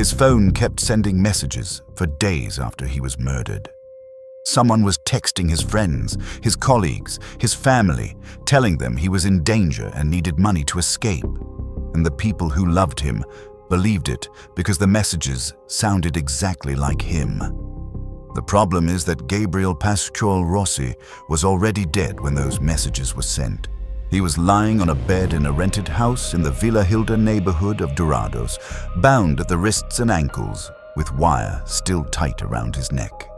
His phone kept sending messages for days after he was murdered. Someone was texting his friends, his colleagues, his family, telling them he was in danger and needed money to escape. And the people who loved him believed it because the messages sounded exactly like him. The problem is that Gabriel Paschoal Rossi was already dead when those messages were sent. He was lying on a bed in a rented house in the Villa Hilda neighborhood of Dourados, bound at the wrists and ankles, with wire still tight around his neck.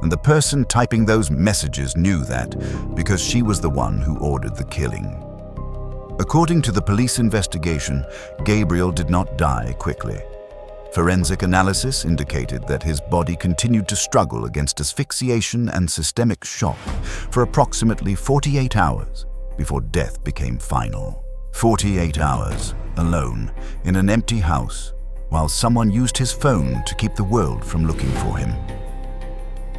And the person typing those messages knew that because she was the one who ordered the killing. According to the police investigation, Gabriel did not die quickly. Forensic analysis indicated that his body continued to struggle against asphyxiation and systemic shock for approximately 48 hours before death became final. 48 hours, alone, in an empty house, while someone used his phone to keep the world from looking for him.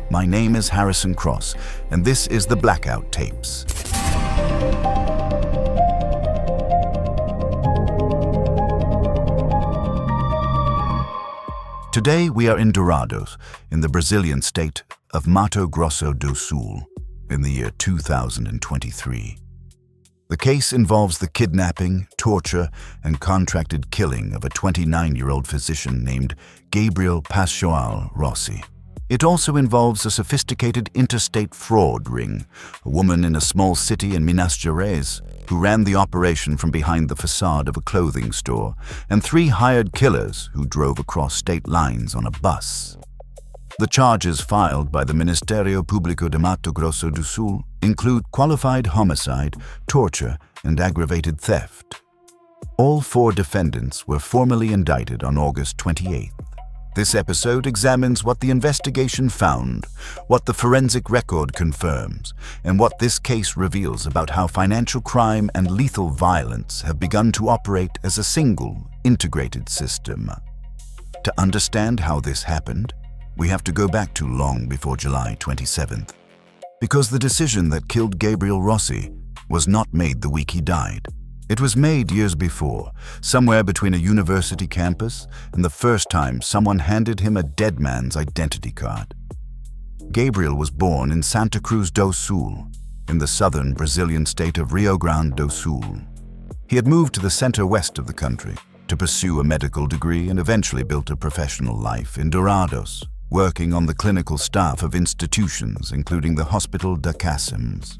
My name is Harrison Cross, and this is the Blackout Tapes. Today we are in Dourados, in the Brazilian state of Mato Grosso do Sul, in the year 2023. The case involves the kidnapping, torture, and contracted killing of a 29-year-old physician named Gabriel Paschoal Rossi. It also involves a sophisticated interstate fraud ring, a woman in a small city in Minas Gerais who ran the operation from behind the facade of a clothing store, and 3 hired killers who drove across state lines on a bus. The charges filed by the Ministério Público de Mato Grosso do Sul include qualified homicide, torture, and aggravated theft. All 4 defendants were formally indicted on August 28th. This episode examines what the investigation found, what the forensic record confirms, and what this case reveals about how financial crime and lethal violence have begun to operate as a single, integrated system. To understand how this happened, we have to go back to long before July 27th, because the decision that killed Gabriel Rossi was not made the week he died. It was made years before, somewhere between a university campus and the first time someone handed him a dead man's identity card. Gabriel was born in Santa Cruz do Sul, in the southern Brazilian state of Rio Grande do Sul. He had moved to the center-west of the country to pursue a medical degree and eventually built a professional life in Dourados, working on the clinical staff of institutions including the Hospital da Casims.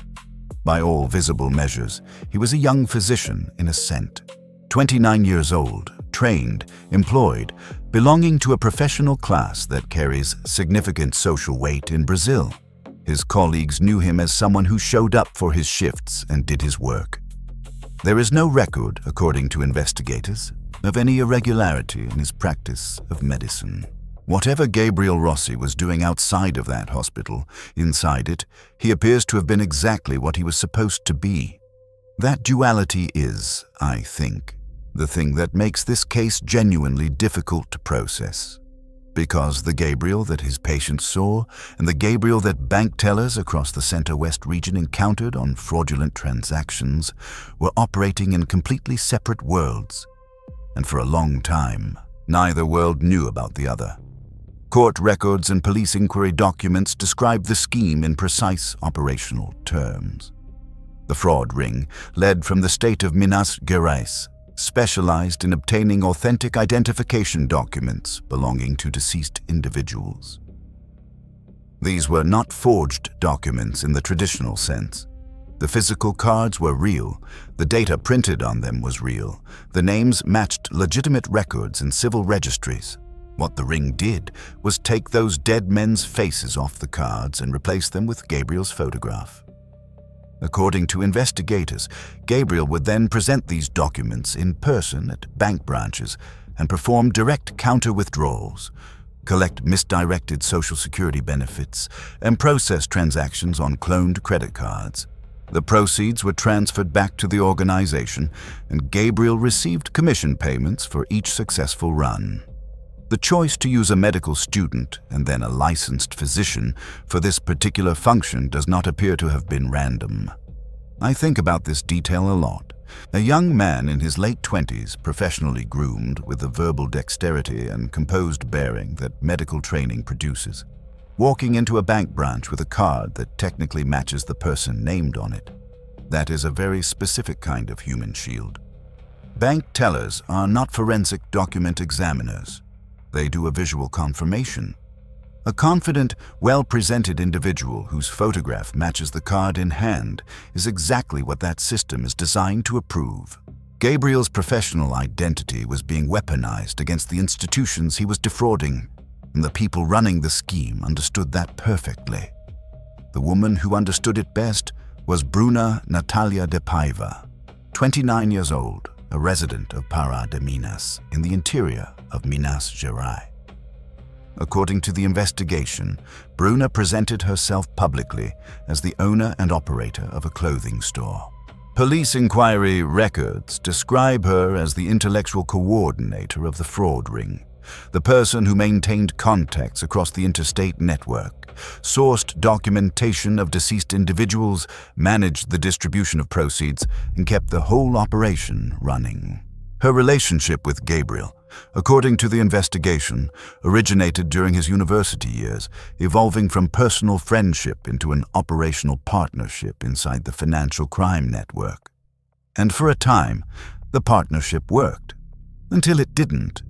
By all visible measures, he was a young physician in ascent. 29 years old, trained, employed, belonging to a professional class that carries significant social weight in Brazil. His colleagues knew him as someone who showed up for his shifts and did his work. There is no record, according to investigators, of any irregularity in his practice of medicine. Whatever Gabriel Rossi was doing outside of that hospital, inside it, he appears to have been exactly what he was supposed to be. That duality is, I think, the thing that makes this case genuinely difficult to process. Because the Gabriel that his patients saw and the Gabriel that bank tellers across the Center-West region encountered on fraudulent transactions were operating in completely separate worlds. And for a long time, neither world knew about the other. Court records and police inquiry documents describe the scheme in precise operational terms. The fraud ring, led from the state of Minas Gerais, specialized in obtaining authentic identification documents belonging to deceased individuals. These were not forged documents in the traditional sense. The physical cards were real, the data printed on them was real, the names matched legitimate records in civil registries. What the ring did was take those dead men's faces off the cards and replace them with Gabriel's photograph. According to investigators, Gabriel would then present these documents in person at bank branches and perform direct counter-withdrawals, collect misdirected Social Security benefits, and process transactions on cloned credit cards. The proceeds were transferred back to the organization, and Gabriel received commission payments for each successful run. The choice to use a medical student and then a licensed physician for this particular function does not appear to have been random. I think about this detail a lot, A young man in his late 20s, professionally groomed with the verbal dexterity and composed bearing that medical training produces, walking into a bank branch with a card that technically matches the person named on it. That is a very specific kind of human shield. Bank tellers are not forensic document examiners. They do a visual confirmation. A confident, well-presented individual whose photograph matches the card in hand is exactly what that system is designed to approve. Gabriel's professional identity was being weaponized against the institutions he was defrauding, and the people running the scheme understood that perfectly. The woman who understood it best was Bruna Natalia de Paiva, 29 years old, a resident of Pará de Minas in the interior of Minas Gerais. According to the investigation, Bruna presented herself publicly as the owner and operator of a clothing store. Police inquiry records describe her as the intellectual coordinator of the fraud ring, the person who maintained contacts across the interstate network, sourced documentation of deceased individuals, managed the distribution of proceeds, and kept the whole operation running. Her relationship with Gabriel, according to the investigation, originated during his university years, evolving from personal friendship into an operational partnership inside the financial crime network. And for a time, the partnership worked, until it didn't.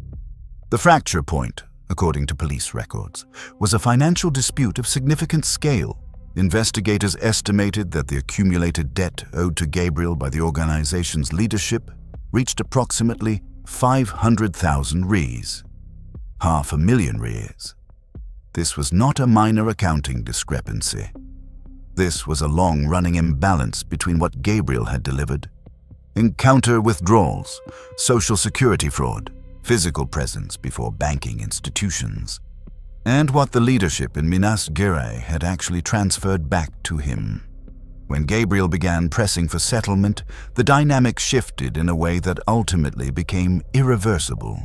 The fracture point, according to police records, was a financial dispute of significant scale. Investigators estimated that the accumulated debt owed to Gabriel by the organization's leadership reached approximately 500,000 reais, 500,000 reais. This was not a minor accounting discrepancy. This was a long-running imbalance between what Gabriel had delivered: encounter withdrawals, social security fraud, physical presence before banking institutions, and what the leadership in Minas Gerais had actually transferred back to him. When Gabriel began pressing for settlement, the dynamic shifted in a way that ultimately became irreversible.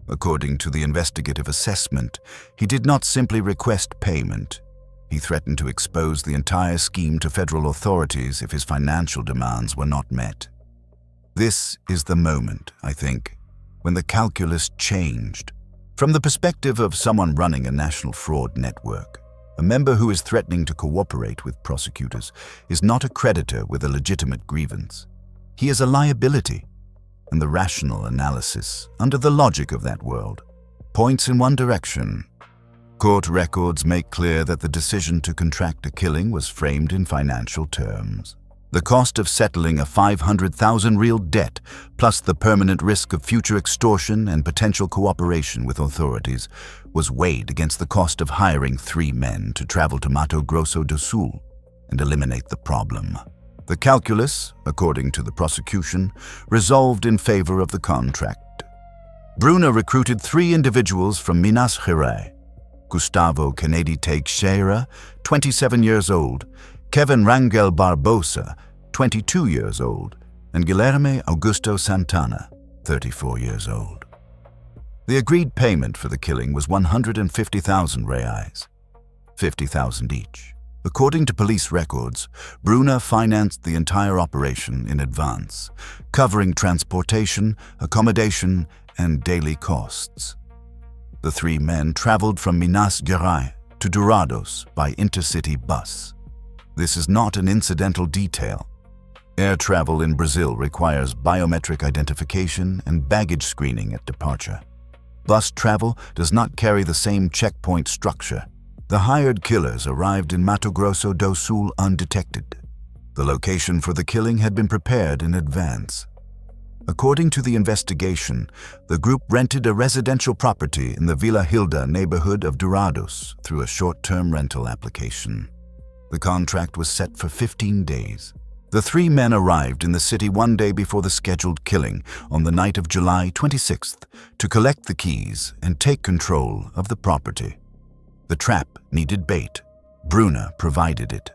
According to the investigative assessment, he did not simply request payment. He threatened to expose the entire scheme to federal authorities if his financial demands were not met. This is the moment, I think, when the calculus changed. From the perspective of someone running a national fraud network, a member who is threatening to cooperate with prosecutors is not a creditor with a legitimate grievance. He is a liability, and the rational analysis, under the logic of that world, points in one direction. Court records make clear that the decision to contract a killing was framed in financial terms. The cost of settling a 500,000 real debt, plus the permanent risk of future extortion and potential cooperation with authorities, was weighed against the cost of hiring 3 men to travel to Mato Grosso do Sul and eliminate the problem. The calculus, according to the prosecution, resolved in favor of the contract. Bruna recruited 3 individuals from Minas Gerais: Gustavo Kennedy Teixeira, 27 years old, Kevin Rangel Barbosa, 22 years old, and Guilherme Augusto Santana, 34 years old. The agreed payment for the killing was 150,000 reais, 50,000 each. According to police records, Bruna financed the entire operation in advance, covering transportation, accommodation, and daily costs. The 3 men traveled from Minas Gerais to Dourados by intercity bus. This is not an incidental detail. Air travel in Brazil requires biometric identification and baggage screening at departure. Bus travel does not carry the same checkpoint structure. The hired killers arrived in Mato Grosso do Sul undetected. The location for the killing had been prepared in advance. According to the investigation, the group rented a residential property in the Vila Hilda neighborhood of Dourados through a short-term rental application. The contract was set for 15 days. The 3 men arrived in the city 1 day before the scheduled killing on the night of July 26th to collect the keys and take control of the property. The trap needed bait. Bruna provided it.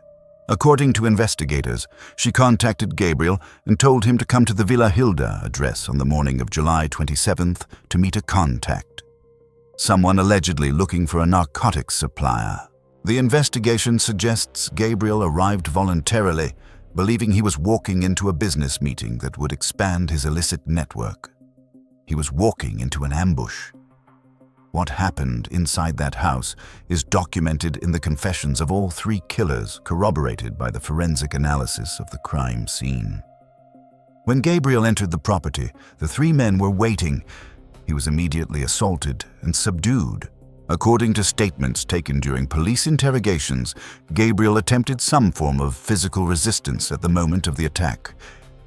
According to investigators, she contacted Gabriel and told him to come to the Vila Hilda address on the morning of July 27th to meet a contact, someone allegedly looking for a narcotics supplier. The investigation suggests Gabriel arrived voluntarily believing he was walking into a business meeting that would expand his illicit network. He was walking into an ambush. What happened inside that house is documented in the confessions of all three killers, corroborated by the forensic analysis of the crime scene. When Gabriel entered the property, the three men were waiting. He was immediately assaulted and subdued. According to statements taken during police interrogations, Gabriel attempted some form of physical resistance at the moment of the attack.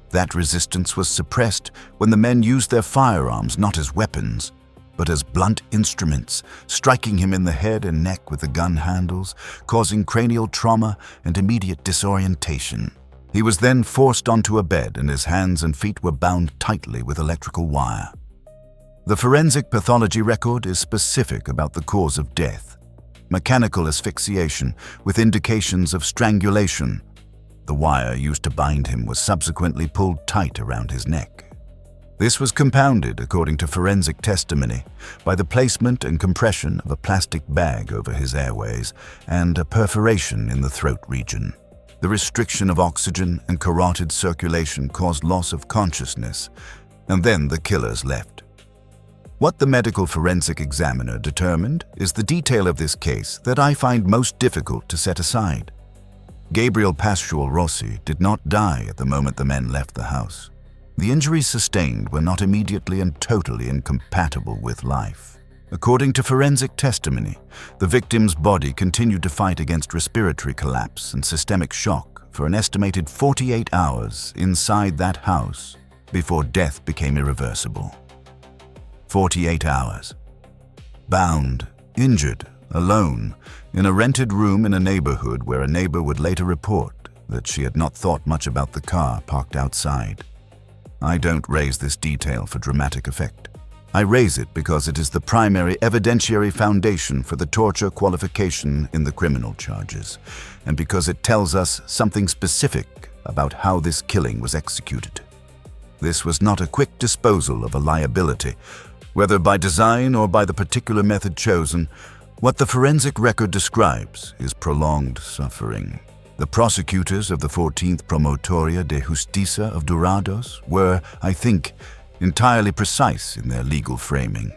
That resistance was suppressed when the men used their firearms not as weapons, but as blunt instruments, striking him in the head and neck with the gun handles, causing cranial trauma and immediate disorientation. He was then forced onto a bed and his hands and feet were bound tightly with electrical wire. The forensic pathology record is specific about the cause of death: mechanical asphyxiation with indications of strangulation. The wire used to bind him was subsequently pulled tight around his neck. This was compounded, according to forensic testimony, by the placement and compression of a plastic bag over his airways and a perforation in the throat region. The restriction of oxygen and carotid circulation caused loss of consciousness, and then the killers left. What the medical forensic examiner determined is the detail of this case that I find most difficult to set aside. Gabriel Paschoal Rossi did not die at the moment the men left the house. The injuries sustained were not immediately and totally incompatible with life. According to forensic testimony, the victim's body continued to fight against respiratory collapse and systemic shock for an estimated 48 hours inside that house before death became irreversible. 48 hours. Bound, injured, alone, in a rented room in a neighborhood where a neighbor would later report that she had not thought much about the car parked outside. I don't raise this detail for dramatic effect. I raise it because it is the primary evidentiary foundation for the torture qualification in the criminal charges, and because it tells us something specific about how this killing was executed. This was not a quick disposal of a liability, whether by design or by the particular method chosen. What the forensic record describes is prolonged suffering. The prosecutors of the 14th Promotoria de Justicia of Dourados were, I think, entirely precise in their legal framing.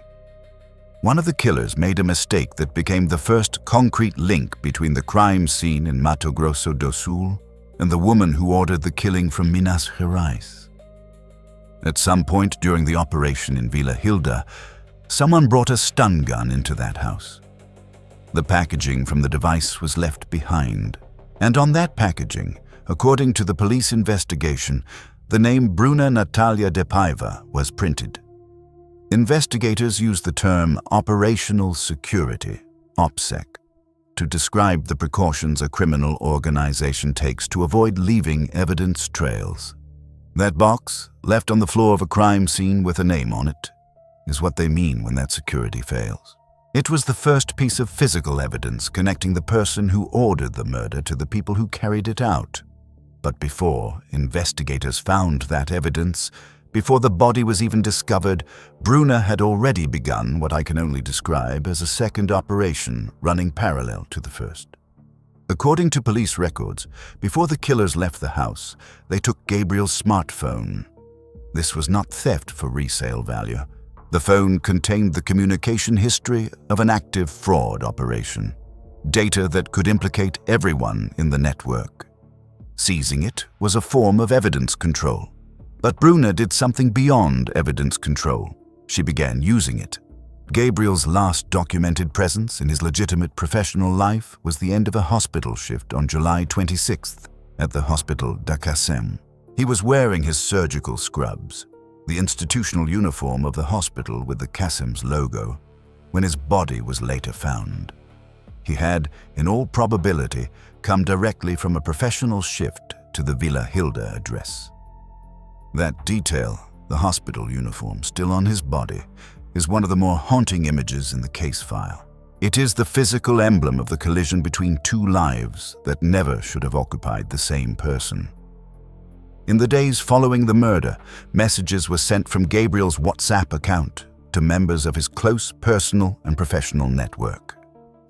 One of the killers made a mistake that became the first concrete link between the crime scene in Mato Grosso do Sul and the woman who ordered the killing from Minas Gerais. At some point during the operation in Vila Hilda, someone brought a stun gun into that house. The packaging from the device was left behind, and on that packaging, according to the police investigation, the name Bruna Natalia de Paiva was printed. Investigators used the term operational security, OPSEC, to describe the precautions a criminal organization takes to avoid leaving evidence trails. That box, left on the floor of a crime scene with a name on it, is what they mean when that security fails. It was the first piece of physical evidence connecting the person who ordered the murder to the people who carried it out. But before investigators found that evidence, before the body was even discovered, Bruna had already begun what I can only describe as a second operation running parallel to the first. According to police records, before the killers left the house, they took Gabriel's smartphone. This was not theft for resale value. The phone contained the communication history of an active fraud operation, data that could implicate everyone in the network. Seizing it was a form of evidence control. But Bruna did something beyond evidence control. She began using it. Gabriel's last documented presence in his legitimate professional life was the end of a hospital shift on July 26th at the Hospital da Casem. He was wearing his surgical scrubs, the institutional uniform of the hospital with the Casem's logo, when his body was later found. He had, in all probability, come directly from a professional shift to the Vila Hilda address. That detail, the hospital uniform still on his body, is one of the more haunting images in the case file. It is the physical emblem of the collision between two lives that never should have occupied the same person. In the days following the murder, messages were sent from Gabriel's WhatsApp account to members of his close personal and professional network,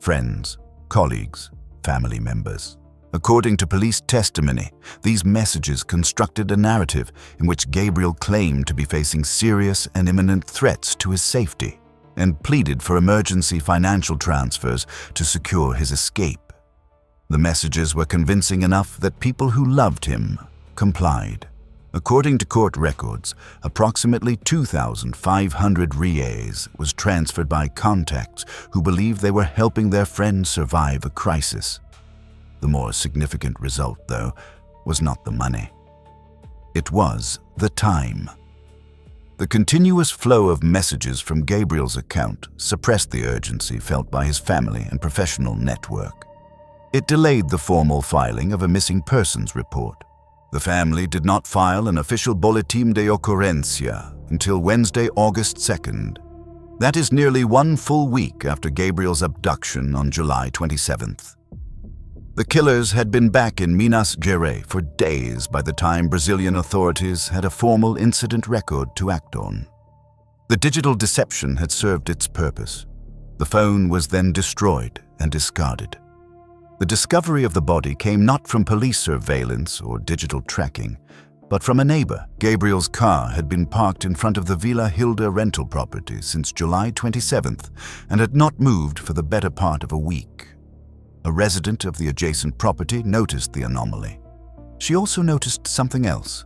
friends, colleagues, family members. According to police testimony, these messages constructed a narrative in which Gabriel claimed to be facing serious and imminent threats to his safety and pleaded for emergency financial transfers to secure his escape. The messages were convincing enough that people who loved him complied. According to court records, approximately 2,500 reais was transferred by contacts who believed they were helping their friend survive a crisis. The more significant result, though, was not the money. It was the time. The continuous flow of messages from Gabriel's account suppressed the urgency felt by his family and professional network. It delayed the formal filing of a missing persons report. The family did not file an official Boletim de Ocorrência until Wednesday, August 2nd. That is nearly 1 full week after Gabriel's abduction on July 27th. The killers had been back in Minas Gerais for days by the time Brazilian authorities had a formal incident record to act on. The digital deception had served its purpose. The phone was then destroyed and discarded. The discovery of the body came not from police surveillance or digital tracking, but from a neighbor. Gabriel's car had been parked in front of the Vila Hilda rental property since July 27th and had not moved for the better part of a week. A resident of the adjacent property noticed the anomaly. She also noticed something else,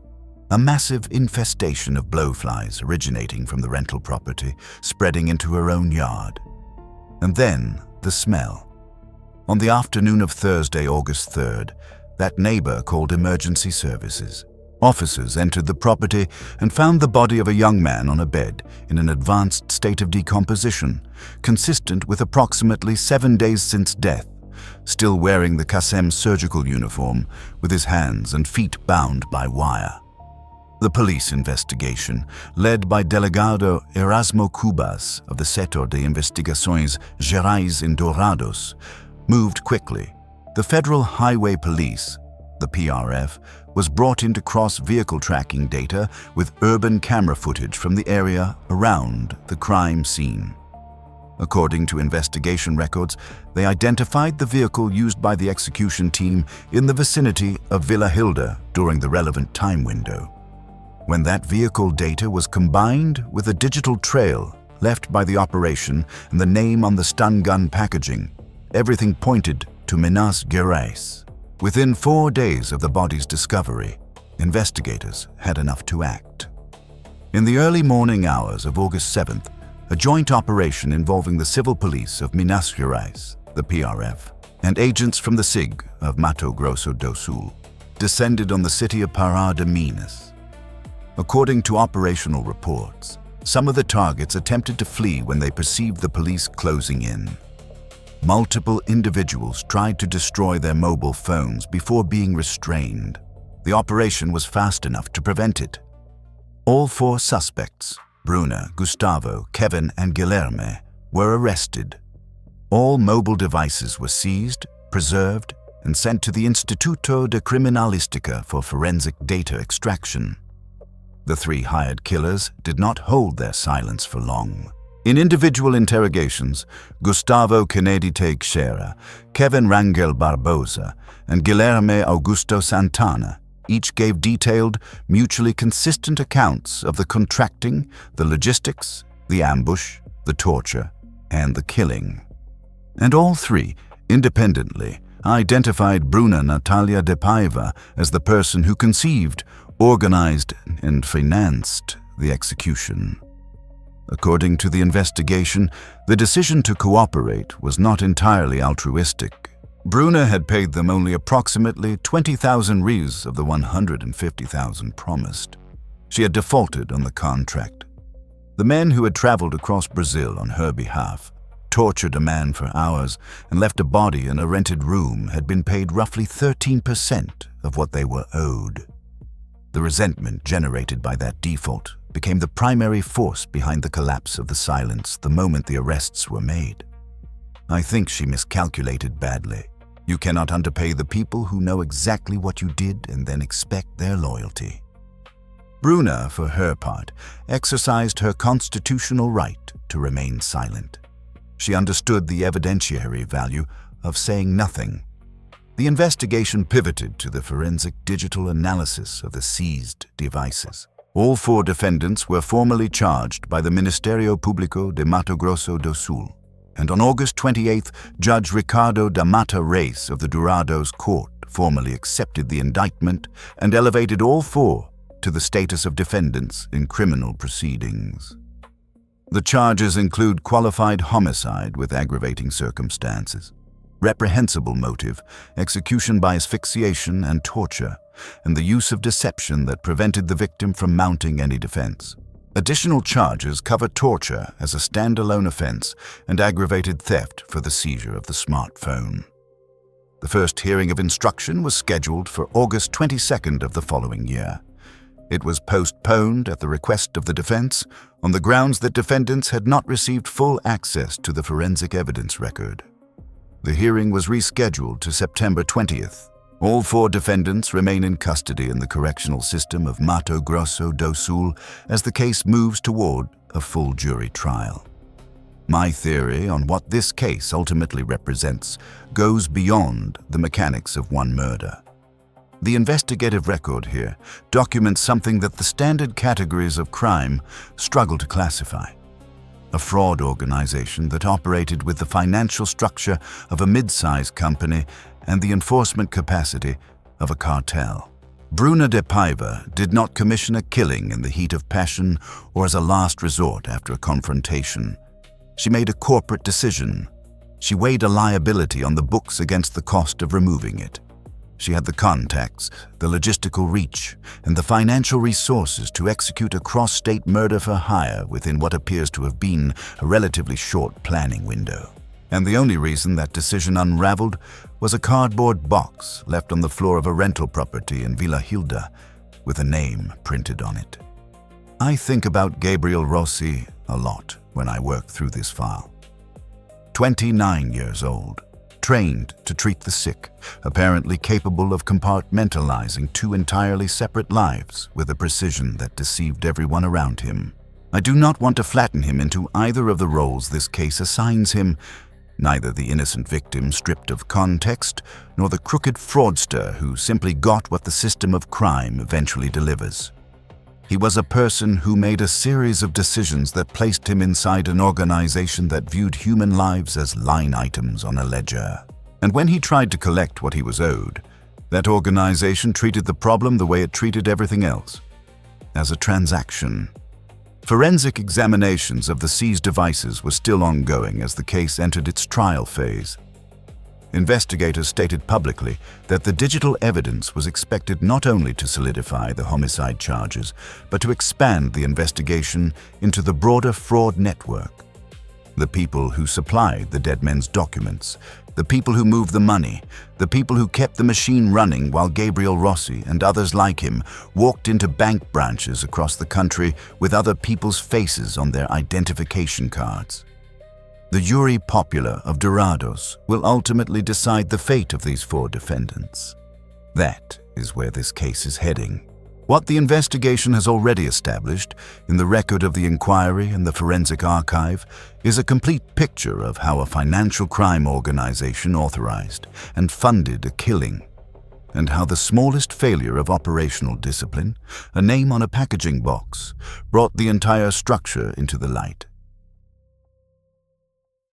a massive infestation of blowflies originating from the rental property, spreading into her own yard. And then the smell. On the afternoon of Thursday, August 3rd, that neighbor called emergency services. Officers entered the property and found the body of a young man on a bed in an advanced state of decomposition, consistent with approximately 7 days since death, still wearing the CASEM surgical uniform with his hands and feet bound by wire. The police investigation, led by Delegado Erasmo Cubas of the Setor de Investigações Gerais in Dourados, moved quickly. The Federal Highway Police, the PRF, was brought in to cross-vehicle tracking data with urban camera footage from the area around the crime scene. According to investigation records, they identified the vehicle used by the execution team in the vicinity of Vila Hilda during the relevant time window. When that vehicle data was combined with a digital trail left by the operation and the name on the stun gun packaging, everything pointed to Minas Gerais. Within 4 days of the body's discovery, investigators had enough to act. In the early morning hours of August 7th, a joint operation involving the civil police of Minas Gerais, the PRF, and agents from the SIG of Mato Grosso do Sul descended on the city of Pará de Minas. According to operational reports, some of the targets attempted to flee when they perceived the police closing in. Multiple individuals tried to destroy their mobile phones before being restrained. The operation was fast enough to prevent it. All 4 suspects, Bruna, Gustavo, Kevin, and Guilherme, were arrested. All mobile devices were seized, preserved, and sent to the Instituto de Criminalística for forensic data extraction. The 3 hired killers did not hold their silence for long. In individual interrogations, Gustavo Kennedy Teixeira, Kevin Rangel Barbosa, and Guilherme Augusto Santana each gave detailed, mutually consistent accounts of the contracting, the logistics, the ambush, the torture, and the killing. And all 3, independently, identified Bruna Natalia de Paiva as the person who conceived, organized, and financed the execution. According to the investigation, the decision to cooperate was not entirely altruistic. Bruna had paid them only approximately 20,000 reais of the 150,000 promised. She had defaulted on the contract. The men who had traveled across Brazil on her behalf, tortured a man for hours, and left a body in a rented room had been paid roughly 13% of what they were owed. The resentment generated by that default became the primary force behind the collapse of the silence the moment the arrests were made. I think she miscalculated badly. You cannot underpay the people who know exactly what you did and then expect their loyalty. Bruna, for her part, exercised her constitutional right to remain silent. She understood the evidentiary value of saying nothing. The investigation pivoted to the forensic digital analysis of the seized devices. All 4 defendants were formally charged by the Ministerio Público de Mato Grosso do Sul, and on August 28th, Judge Ricardo da Mata Reis of the Dourados court formally accepted the indictment and elevated all 4 to the status of defendants in criminal proceedings. The charges include qualified homicide with aggravating circumstances, reprehensible motive, execution by asphyxiation and torture, and the use of deception that prevented the victim from mounting any defense. Additional charges cover torture as a standalone offense and aggravated theft for the seizure of the smartphone. The first hearing of instruction was scheduled for August 22nd of the following year. It was postponed at the request of the defense on the grounds that defendants had not received full access to the forensic evidence record. The hearing was rescheduled to September 20th. All 4 defendants remain in custody in the correctional system of Mato Grosso do Sul as the case moves toward a full jury trial. My theory on what this case ultimately represents goes beyond the mechanics of one murder. The investigative record here documents something that the standard categories of crime struggle to classify. A fraud organization that operated with the financial structure of a mid-sized company and the enforcement capacity of a cartel. Bruna de Paiva did not commission a killing in the heat of passion or as a last resort after a confrontation. She made a corporate decision. She weighed a liability on the books against the cost of removing it. She had the contacts, the logistical reach, and the financial resources to execute a cross-state murder for hire within what appears to have been a relatively short planning window. And the only reason that decision unraveled was a cardboard box left on the floor of a rental property in Vila Hilda with a name printed on it. I think about Gabriel Rossi a lot when I work through this file. 29 years old. Trained to treat the sick, apparently capable of compartmentalizing 2 entirely separate lives with a precision that deceived everyone around him. I do not want to flatten him into either of the roles this case assigns him, neither the innocent victim stripped of context, nor the crooked fraudster who simply got what the system of crime eventually delivers. He was a person who made a series of decisions that placed him inside an organization that viewed human lives as line items on a ledger. And when he tried to collect what he was owed, that organization treated the problem the way it treated everything else, as a transaction. Forensic examinations of the seized devices were still ongoing as the case entered its trial phase. Investigators stated publicly that the digital evidence was expected not only to solidify the homicide charges, but to expand the investigation into the broader fraud network. The people who supplied the dead men's documents, the people who moved the money, the people who kept the machine running while Gabriel Rossi and others like him walked into bank branches across the country with other people's faces on their identification cards. The jury popular of Dourados will ultimately decide the fate of these 4 defendants. That is where this case is heading. What the investigation has already established in the record of the inquiry and the forensic archive is a complete picture of how a financial crime organization authorized and funded a killing, and how the smallest failure of operational discipline, a name on a packaging box, brought the entire structure into the light.